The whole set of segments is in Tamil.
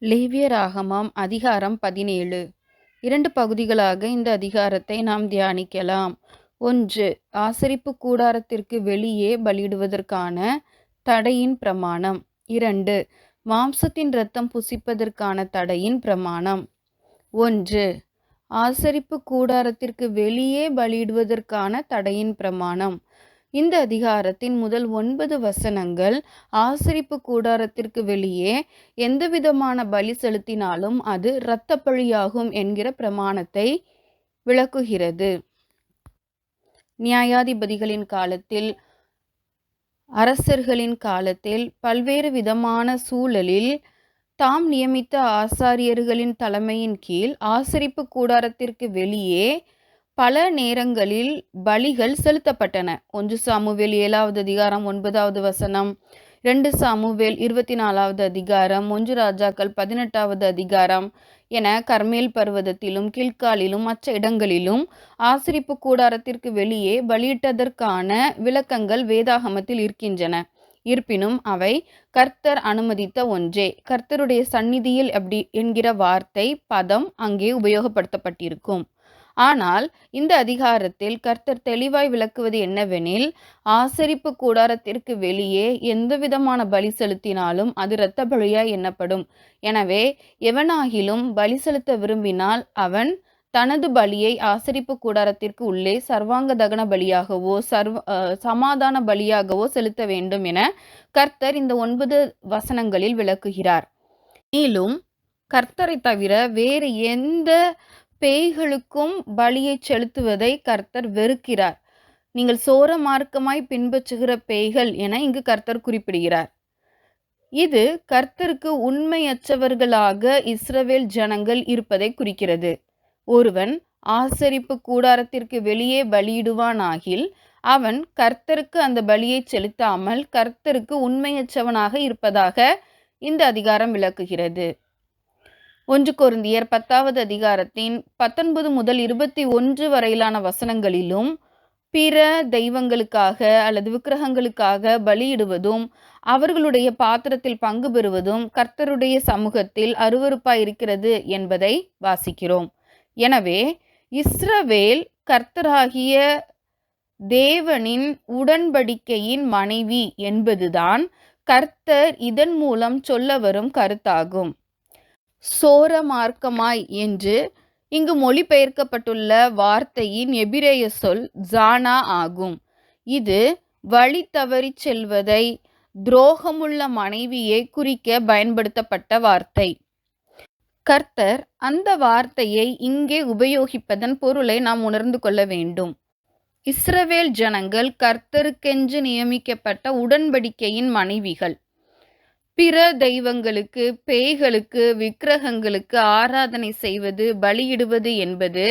லேவியராகமம் அதிகாரம் 17. 2 பகுதிகளாக இந்த அதிகாரத்தை நாம் தியானிக்கலாம். 1. ஆசரிப்பு கூடாரத்திற்கு வெளியே பலியிடுவதற்கான தடையின் பிரமாணம். 2. மாம்சத்தின் இரத்தம் புசிப்பதற்கான தடையின் பிரமாணம். 1. ஆசரிப்பு கூடாரத்திற்கு வெளியே பலியிடுவதற்கான தடையின் பிரமாணம். இந்த அதிகாரத்தின் முதல் 9 வசனங்கள் ஆசரிப்பு கூடாரத்திற்கு வெளியே எந்தவிதமான பலி செலுத்தினாலும் அது இரத்தப்பழியாகும் என்கிற பிரமாணத்தை விளக்குகிறது. நியாயாதிபதிகளின் காலத்தில், அரசர்களின் காலத்தில் பல்வேறு விதமான சூழலில் தாம் நியமித்த ஆசாரியர்களின் தலைமையின் கீழ் ஆசரிப்பு கூடாரத்திற்கு வெளியே பல நேரங்களில் பலிகள் செலுத்தப்பட்டன. 1 சாமுவேல் 7வது அதிகாரம் 9வது வசனம், 2 சாமுவேல் 24வது அதிகாரம், 1 ராஜாக்கள் 18வது அதிகாரம் என கர்மேல் பர்வதத்திலும் கில்காலிலும் மற்ற இடங்களிலும் ஆசரிப்பு கூடாரத்திற்கு வெளியே பலியிட்டதற்கான விளக்கங்கள் வேதாகமத்தில் இருக்கின்றன. இருப்பினும் அவை கர்த்தர் அனுமதித்த ஒன்றே. கர்த்தருடைய சந்நிதியில் என்கிற வார்த்தை பதம் அங்கே உபயோகப்படுத்தப்பட்டிருக்கும். ஆனால் இந்த அதிகாரத்தில் கர்த்தர் தெளிவாய் விளக்குவது என்னவெனில், ஆசரிப்பு கூடாரத்திற்கு வெளியே எந்தவிதமான பலி செலுத்தினாலும் அது இரத்த பலியாய் எண்ணப்படும். எனவே எவனாகிலும் பலி செலுத்த விரும்பினால் அவன் தனது பலியை ஆசரிப்பு கூடாரத்திற்கு உள்ளே சர்வாங்க தகன பலியாகவோ சமாதான பலியாகவோ செலுத்த வேண்டும் என கர்த்தர் இந்த 9 வசனங்களில் விளக்குகிறார். மேலும் கர்த்தரை தவிர வேறு எந்த பேய்களுக்கும் பலியை செலுத்துவதை கர்த்தர் வெறுக்கிறார். நீங்கள் சோர மார்க்கமாய் பின்பற்றுகிற பேய்கள் என இங்கு கர்த்தர் குறிப்பிடுகிறார். இது கர்த்தருக்கு உண்மையற்றவர்களாக இஸ்ரவேல் ஜனங்கள் இருப்பதை குறிக்கிறது. ஒருவன் ஆசரிப்பு கூடாரத்திற்கு வெளியே பலியிடுவானாகில் அவன் கர்த்தருக்கு அந்த பலியை செலுத்தாமல் கர்த்தருக்கு உண்மையற்றவனாக இருப்பதாக இந்த அதிகாரம் விளக்குகிறது. 1 கொரிந்தியர் 10வது அதிகாரத்தின் 19 முதல் 21 வரையிலான வசனங்களிலும் பிற தெய்வங்களுக்காக அல்லது விக்கிரகங்களுக்காக பலியிடுவதும் அவர்களுடைய பாத்திரத்தில் பங்கு பெறுவதும் கர்த்தருடைய சமூகத்தில் அருவருப்பாய் இருக்கிறது என்பதை வாசிக்கிறோம். எனவே இஸ்ரவேல் கர்த்தராகிய தேவனின் உடன்படிக்கையின் மனைவி என்பதுதான் கர்த்தர் இதன் மூலம் சொல்ல வரும் கருத்தாகும். சோர மார்க்கமாய் என்று இங்கு மொழிபெயர்க்கப்பட்டுள்ள வார்த்தையின் எபிரேய சொல் ஜானா ஆகும். இது வழி தவறி செல்வதை, துரோகமுள்ள மனைவியை குறிக்க பயன்படுத்தப்பட்ட வார்த்தை. கர்த்தர் அந்த வார்த்தையை இங்கே உபயோகிப்பதன் பொருளை நாம் உணர்ந்து கொள்ள வேண்டும். இஸ்ரவேல் ஜனங்கள் கர்த்தருக்கென்று நியமிக்கப்பட்ட உடன்படிக்கையின் மனைவிகள். பிற தெய்வங்களுக்கு, பேய்களுக்கு, விக்கிரகங்களுக்கு ஆராதனை செய்வது, பலியிடுவது என்பது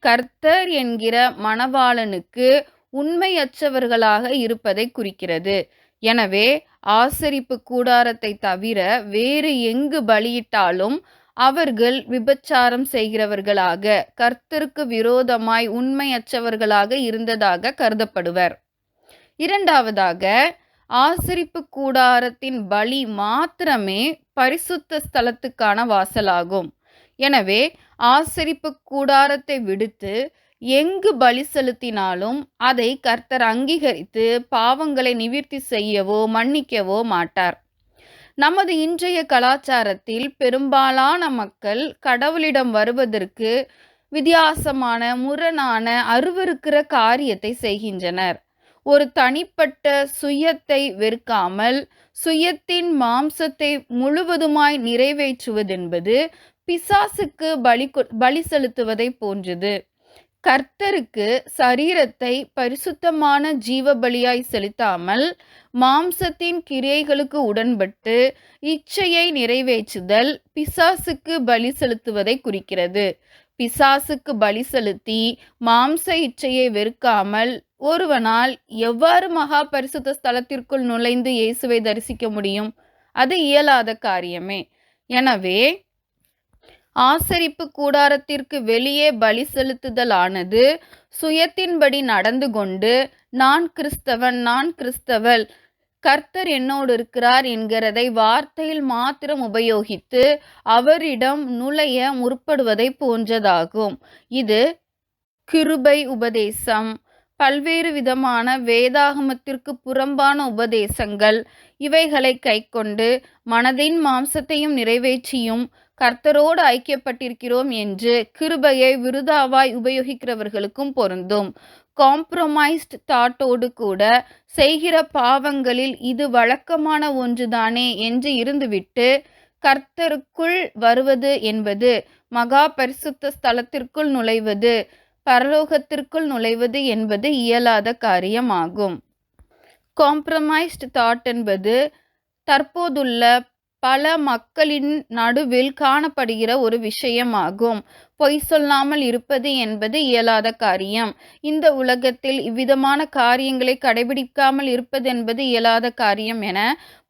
கர்த்தர் என்கிற மணவாளனுக்கு உண்மையற்றவர்களாக இருப்பதை குறிக்கிறது. எனவே ஆசரிப்பு கூடாரத்தை தவிர வேறு எங்கு பலியிட்டாலும் அவர்கள் விபச்சாரம் செய்கிறவர்களாக, கர்த்தருக்கு விரோதமாய் உண்மையற்றவர்களாக இருந்ததாக கருதப்படுவர். இரண்டாவதாக, ஆசரிப்பு கூடாரத்தின் பலி மாத்திரமே பரிசுத்த ஸ்தலத்துக்கான வாசலாகும். எனவே ஆசரிப்பு கூடாரத்தை விடுத்து எங்கு பலி செலுத்தினாலும் அதை கர்த்தர் அங்கீகரித்து பாவங்களை நிவிர்த்தி செய்யவோ மன்னிக்கவோ மாட்டார். நமது இன்றைய கலாச்சாரத்தில் பெரும்பாலான மக்கள் கடவுளிடம் வருவதற்கு வித்தியாசமான, முரணான, அருவருக்கிற காரியத்தை செய்கின்றனர். ஒரு தனிப்பட்ட சுயத்தை வெறுக்காமல் சுயத்தின் மாம்சத்தை முழுவதுமாய் நிறைவேற்றுவதென்பது பிசாசுக்கு பலி செலுத்துவதை போன்றது. கர்த்தருக்கு சரீரத்தை பரிசுத்தமான ஜீவ பலியாய் செலுத்தாமல் மாம்சத்தின் கிரியைகளுக்கு உடன்பட்டு இச்சையை நிறைவேற்றுதல் பிசாசுக்கு பலி செலுத்துவதை குறிக்கிறது. பிசாசுக்கு பலி செலுத்தி மாம்ச இச்சையை வெறுக்காமல் ஒருவனால் எவ்வாறு மகா பரிசுத்த ஸ்தலத்திற்குள் நுழைந்து இயேசுவை தரிசிக்க முடியும்? அது இயலாத காரியமே. எனவே ஆசரிப்பு கூடாரத்திற்கு வெளியே பலி செலுத்துதலானது சுயத்தின்படி நடந்து கொண்டு நான் கிறிஸ்தவன், நான் கிறிஸ்தவள், கர்த்தர் என்னோடு இருக்கிறார் என்கிறதை வார்த்தையில் மாத்திரம் உபயோகித்து அவரிடம் நுழைய முற்படுவதை போன்றதாகும். இது கிருபை உபதேசம், பல்வேறு விதமான வேதாகமத்திற்கு புறம்பான உபதேசங்கள் இவைகளை கைக்கொண்டு மனதின் மாம்சத்தையும் நிறைவேற்றியும் கர்த்தரோடு ஐக்கியப்பட்டிருக்கிறோம் என்று கிருபையை விருதாவாய் உபயோகிக்கிறவர்களுக்கும் பொருந்தும். காம்ப்ரமைஸ்ட் தாட்டோடு கூட செய்கிற பாவங்களில் இது வழக்கமான ஒன்றுதானே என்று இருந்துவிட்டு கர்த்தருக்குள் வருவது என்பது, மகா பரிசுத்த ஸ்தலத்திற்குள் நுழைவது, பரலோகத்திற்குள் நுழைவது என்பது இயலாத காரியமாகும். காம்ப்ரமைஸ்ட் தாட் என்பது தற்போதுள்ள பல மக்களின் நடுவில் காணப்படுகிற ஒரு விஷயமாகும். பொய் சொல்லாமல் இருப்பது என்பது இயலாத காரியம். இந்த உலகத்தில் இவ்விதமான காரியங்களை கடைபிடிக்காமல் இருப்பது என்பது இயலாத காரியம் என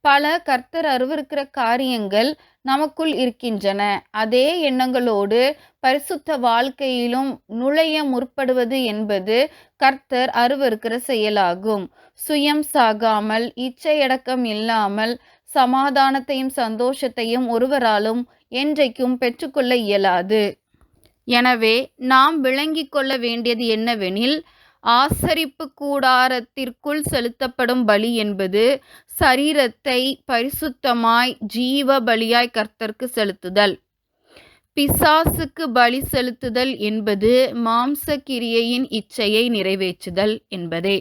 பல கர்த்தர் அருவருக்கிற காரியங்கள் நமக்குள் இருக்கின்றன. அதே எண்ணங்களோடு பரிசுத்த வாழ்க்கையிலும் நுழைய முற்படுவது என்பது கர்த்தர் அருவருக்கிற செயலாகும். சுயம் சாகாமல், இச்சையடக்கம் இல்லாமல் சமாதானத்தையும் சந்தோஷத்தையும் ஒருவராலும் என்றைக்கும் பெற்றுக்கொள்ள இயலாது. எனவே நாம் விளங்கிக் கொள்ள வேண்டியது என்னவெனில், ஆசரிப்பு கூடாரத்திற்குள் செலுத்தப்படும் பலி என்பது சரீரத்தை பரிசுத்தமாய் ஜீவ பலியாய் கர்த்தருக்கு செலுத்துதல். பிசாசுக்கு பலி செலுத்துதல் என்பது மாம்ச கிரியையின் இச்சையை நிறைவேற்றுதல் என்பதே.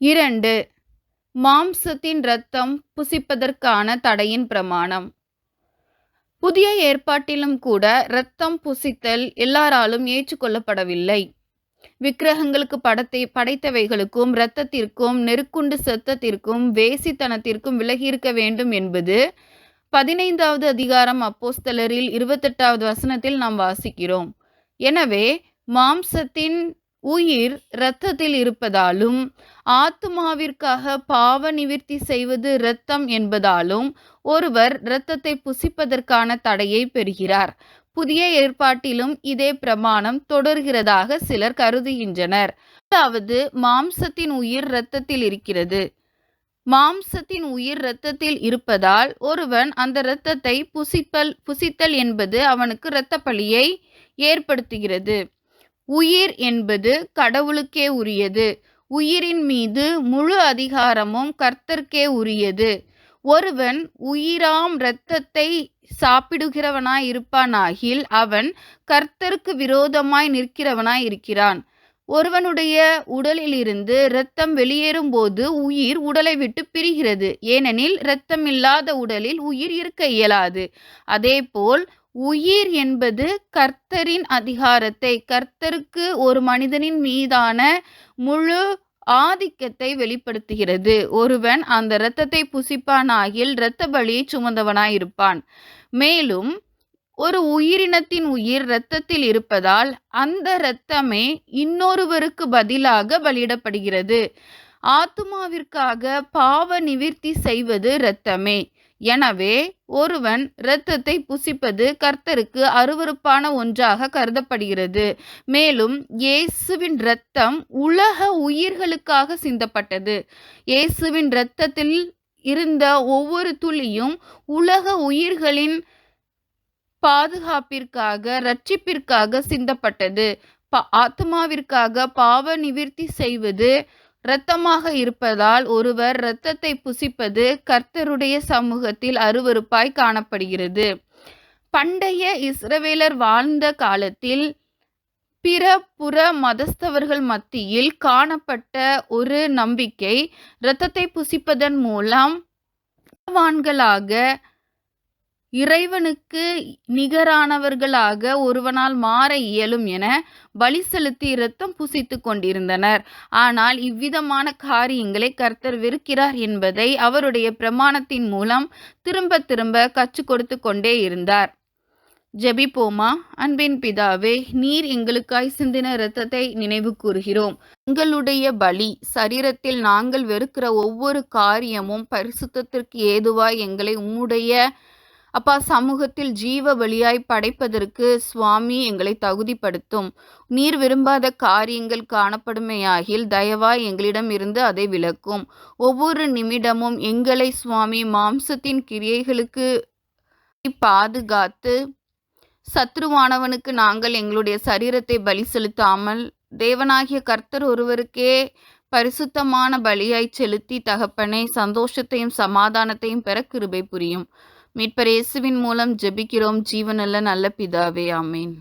2. மாம்சத்தின் இரத்தம் புசிப்பதற்கான தடையின் பிரமாணம். புதிய ஏற்பாட்டிலும் கூட இரத்தம் புசித்தல் எல்லாராலும் ஏற்றுக்கொள்ளப்படவில்லை. விக்கிரகங்களுக்கு படைத்தவைகளுக்கும் இரத்தத்திற்கும் நெருக்குண்டு செத்தத்திற்கும் வேசித்தனத்திற்கும் விலகியிருக்க வேண்டும் என்பது 15வது அதிகாரம் அப்போஸ்தலரில் 28வது வசனத்தில் நாம் வாசிக்கிறோம். எனவே மாம்சத்தின் உயிர் இரத்தத்தில் இருப்பதாலும் ஆத்துமாவிற்காக பாவ நிவிர்த்தி செய்வது இரத்தம் என்பதாலும் ஒருவர் இரத்தத்தை புசிப்பதற்கான தடையை பெறுகிறார். புதிய ஏற்பாட்டிலும் இதே பிரமாணம் தொடர்கிறதாக சிலர் கருதுகின்றனர். அதாவது மாம்சத்தின் உயிர் இரத்தத்தில் இருக்கிறது. மாம்சத்தின் உயிர் இரத்தத்தில் இருப்பதால் ஒருவன் அந்த இரத்தத்தை புசித்தல் என்பது அவனுக்கு இரத்த பலியை ஏற்படுத்துகிறது. உயிர் என்பது கடவுளுக்கே உரியது. உயிரின் மீது முழு அதிகாரமும் கர்த்தருக்கே உரியது. ஒருவன் உயிராம் இரத்தத்தை சாப்பிடுகிறவனாய் இருப்பானாகில் அவன் கர்த்தருக்கு விரோதமாய் நிற்கிறவனாய் இருக்கிறான். ஒருவனுடைய உடலிலிருந்து இரத்தம் வெளியேறும் போது உயிர் உடலை விட்டு பிரிகிறது. ஏனெனில் இரத்தம் இல்லாத உடலில் உயிர் இருக்க இயலாது. அதேபோல் உயிர் என்பது கர்த்தரின் அதிகாரத்தை, கர்த்தருக்கு ஒரு மனிதனின் மீதான முழு ஆதிக்கத்தை வெளிப்படுத்துகிறது. ஒருவன் அந்த இரத்தத்தை புசிப்பானாகில் இரத்த பலியை சுமந்தவனாயிருப்பான். மேலும் ஒரு உயிரினத்தின் உயிர் இரத்தத்தில் இருப்பதால் அந்த இரத்தமே இன்னொருவருக்கு பதிலாக பலியிடப்படுகிறது. ஆத்துமாவிற்காக பாவ நிவிர்த்தி செய்வது இரத்தமே. எனவே ஒருவன் இரத்தத்தை புசிப்பது கர்த்தருக்கு அருவருப்பான ஒன்றாக கருதப்படுகிறது. மேலும் இயேசுவின் இரத்தம் உலக உயிர்களுக்காக சிந்தப்பட்டது. இயேசுவின் இரத்தத்தில் இருந்த ஒவ்வொரு துளியும் உலக உயிர்களின் பாதுகாப்பிற்காக, இரட்சிப்பிற்காக சிந்தப்பட்டது. ஆத்மாவிற்காக பாவ நிவிர்த்தி செய்வது இரத்தமாக இருப்பதால் ஒருவர் இரத்தத்தை புசிப்பது கர்த்தருடைய சமூகத்தில் அருவருப்பாய் காணப்படுகிறது. பண்டைய இஸ்ரவேலர் வாழ்ந்த காலத்தில் பிற புற மதஸ்தவர்கள் மத்தியில் காணப்பட்ட ஒரு நம்பிக்கை, இரத்தத்தை புசிப்பதன் மூலம் இறைவனுக்கு நிகரானவர்களாக ஒருவனால் மாற இயலும் என பலி செலுத்தி இரத்தம் புசித்து கொண்டிருந்தனர். ஆனால் இவ்விதமான காரியங்களை கர்த்தர் வெறுக்கிறார் என்பதை அவருடைய பிரமாணத்தின் மூலம் திரும்ப திரும்ப கற்றுக் கொடுத்து கொண்டே இருந்தார். ஜெபிப்போமா. அன்பின் பிதாவே, நீர் எங்களுக்காய் சிந்தின இரத்தத்தை நினைவு கூறுகிறோம். எங்களுடைய பலி சரீரத்தில் நாங்கள் வெறுக்கிற ஒவ்வொரு காரியமும் பரிசுத்தத்திற்கு ஏதுவாய் எங்களை உம்முடைய அப்பா, சமூகத்தில் ஜீவ பலியாய் படைப்பதற்கு சுவாமி எங்களை தகுதிப்படுத்தும். நீர் விரும்பாத காரியங்கள் காணப்படுமேயாகில் தயவாய் எங்களிடம் இருந்து அதை விலக்கும். ஒவ்வொரு நிமிடமும் எங்களை சுவாமி மாம்சத்தின் கிரியைகளுக்கு பாதுகாத்து, சத்ருவானவனுக்கு நாங்கள் எங்களுடைய சரீரத்தை பலி செலுத்தாமல் தேவனாகிய கர்த்தர் ஒருவருக்கே பரிசுத்தமான பலியாய் செலுத்தி தகப்பனே சந்தோஷத்தையும் சமாதானத்தையும் பெற கிருபை புரியும். மீட்பர் இயேசுவின் மூலம் ஜெபிக்கிறோம் ஜீவனுள்ள நல்ல பிதாவே, ஆமேன்.